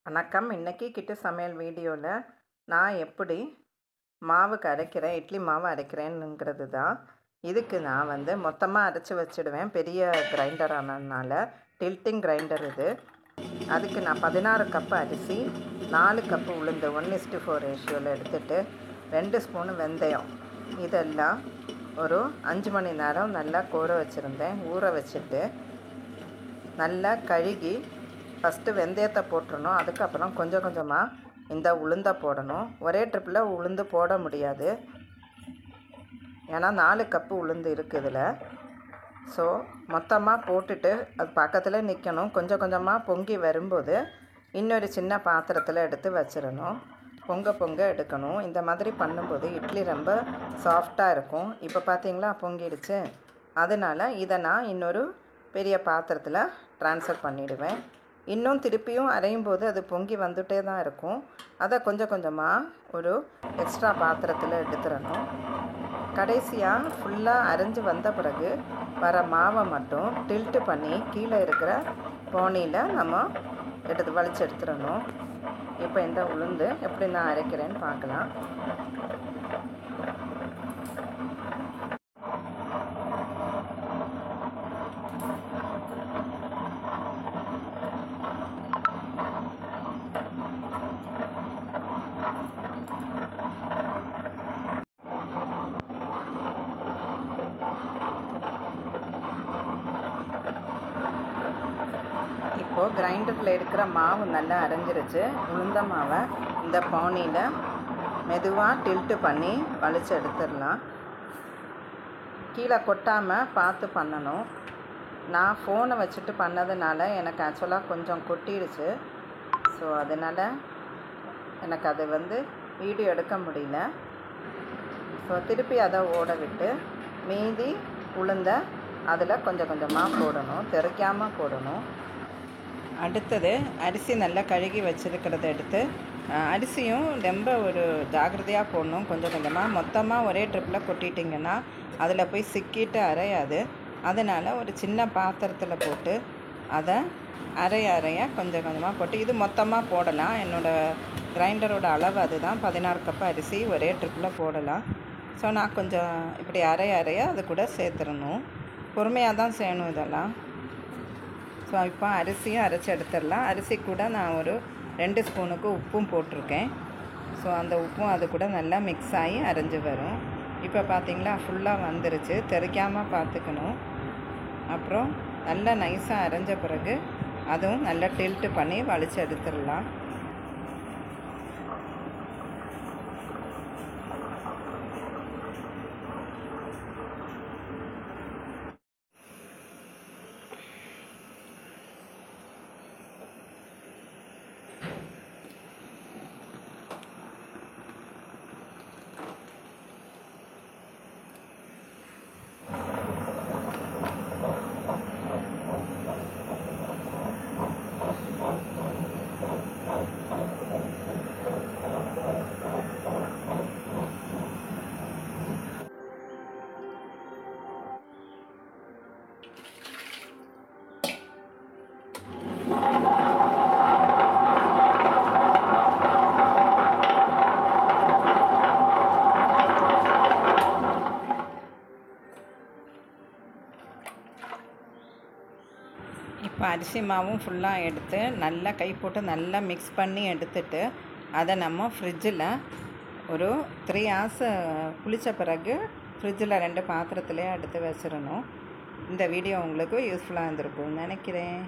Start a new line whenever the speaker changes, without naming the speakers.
வணக்கம். இன்றைக்கி கிட்டு சமையல் வீடியோவில் நான் எப்படி மாவுக்கு அரைக்கிறேன், இட்லி மாவு அரைக்கிறேன்னுங்கிறது தான். இதுக்கு நான் மொத்தமாக அரைச்சி வச்சுடுவேன். பெரிய கிரைண்டர் ஆனதுனால டில்ட்டிங் கிரைண்டர் இது. அதுக்கு நான் 16 கப்பு அரிசி, 4 கப்பு உளுந்து 1:4 ரேஷியோவில் எடுத்துகிட்டு 2 ஸ்பூனு வெந்தயம் இதெல்லாம் ஒரு 5 மணி நேரம் நல்லா ஊற வச்சுட்டு நல்லா கழுகி ஃபஸ்ட்டு வெந்தயத்தை போட்டுடணும். அதுக்கப்புறம் கொஞ்சம் கொஞ்சமாக இந்த உளுந்தை போடணும். ஒரே ட்ரிப்பில் உளுந்து போட முடியாது, ஏன்னா 4 கப்பு உளுந்து இருக்குது இதில். ஸோ மொத்தமாக போட்டுட்டு அது பக்கத்தில் நிற்கணும். கொஞ்சம் கொஞ்சமாக பொங்கி வரும்போது இன்னொரு சின்ன பாத்திரத்தில் எடுத்து வச்சிடணும். பொங்க எடுக்கணும். இந்த மாதிரி பண்ணும்போது இட்லி ரொம்ப சாஃப்டாக இருக்கும். இப்போ பார்த்தீங்களா பொங்கிடுச்சு. அதனால் இதை நான் இன்னொரு பெரிய பாத்திரத்தில் ட்ரான்ஸ்ஃபர் பண்ணிவிடுவேன். இன்னும் திருப்பியும் அரையும் போது அது பொங்கி வந்துகிட்டே தான் இருக்கும். அதை கொஞ்சம் கொஞ்சமாக ஒரு எக்ஸ்ட்ரா பாத்திரத்தில் எடுத்துடணும். கடைசியாக ஃபுல்லாக அரைஞ்சி வந்த பிறகு வர மாவை மட்டும் டில்ட்டு பண்ணி கீழே இருக்கிற பானையில் நம்ம வலிச்சு எடுத்துடணும். இப்போ இந்த உளுந்து எப்படி நான் அரைக்கிறேன்னு பார்க்கலாம். இப்போது கிரைண்டரில் இருக்கிற மாவு நல்லா அரைஞ்சிருச்சு. உளுந்த மாவை இந்த பானையில் மெதுவாக டில்ட்டு பண்ணி வலிச்சு எடுத்துடலாம். கீழே கொட்டாமல் பார்த்து பண்ணணும். நான் ஃபோனை வச்சுட்டு பண்ணதுனால எனக்கு ஆக்சுவலாக கொஞ்சம் கொட்டிடுச்சு. ஸோ அதனால் எனக்கு அது வீடியோ எடுக்க முடியல. ஸோ திருப்பி அதை ஓட விட்டு மீதி உளுந்த அதில் கொஞ்சம் கொஞ்சமாக போடணும், தெறிக்காமல் போடணும். அடுத்தது அரிசி நல்லா கழுகி வச்சுருக்கிறத எடுத்து, அரிசியும் ரொம்ப ஒரு ஜாக்கிரதையாக போடணும். கொஞ்சம் கொஞ்சமாக மொத்தமாக ஒரே ட்ரிப்பில் கொட்டிட்டிங்கன்னா அதில் போய் சிக்கிட்டு அரையாது. அதனால் ஒரு சின்ன பாத்திரத்தில் போட்டு அதை அரைய கொஞ்சம் கொஞ்சமாக போட்டு, இது மொத்தமாக போடலாம். என்னோடய கிரைண்டரோட அளவு அதுதான். 16 கப்பு அரிசி ஒரே ட்ரிப்பில் போடலாம். ஸோ நான் கொஞ்சம் இப்படி அரைய அது கூட சேர்த்துடணும். பொறுமையாக தான் செய்யணும் இதெல்லாம். ஸோ இப்போ அரிசியும் அரைச்சி எடுத்துடலாம். அரிசி கூட நான் ஒரு 2 ஸ்பூனுக்கு உப்பும் போட்டிருக்கேன். ஸோ அந்த உப்பும் அது கூட நல்லா மிக்ஸ் ஆகி அரைஞ்சி வரும். இப்போ பார்த்திங்களா ஃபுல்லாக வந்துருச்சு. தெறிக்காமல் பார்த்துக்கணும். அப்புறம் நல்லா நைஸாக அரைஞ்ச பிறகு அதுவும் நல்லா டில்ட்டு பண்ணி வலிச்சு எடுத்துடலாம். இப்போ அரிசி மாவும் ஃபுல்லாக எடுத்து நல்லா கை போட்டு நல்லா மிக்ஸ் பண்ணி எடுத்துட்டு அதை நம்ம ஃப்ரிட்ஜில் ஒரு 3 hours புளித்த பிறகு ஃப்ரிட்ஜில் 2 பாத்திரத்துலேயே எடுத்து வச்சிடணும். இந்த வீடியோ உங்களுக்கு யூஸ்ஃபுல்லாக இருந்திருக்கும்னு நினைக்கிறேன்.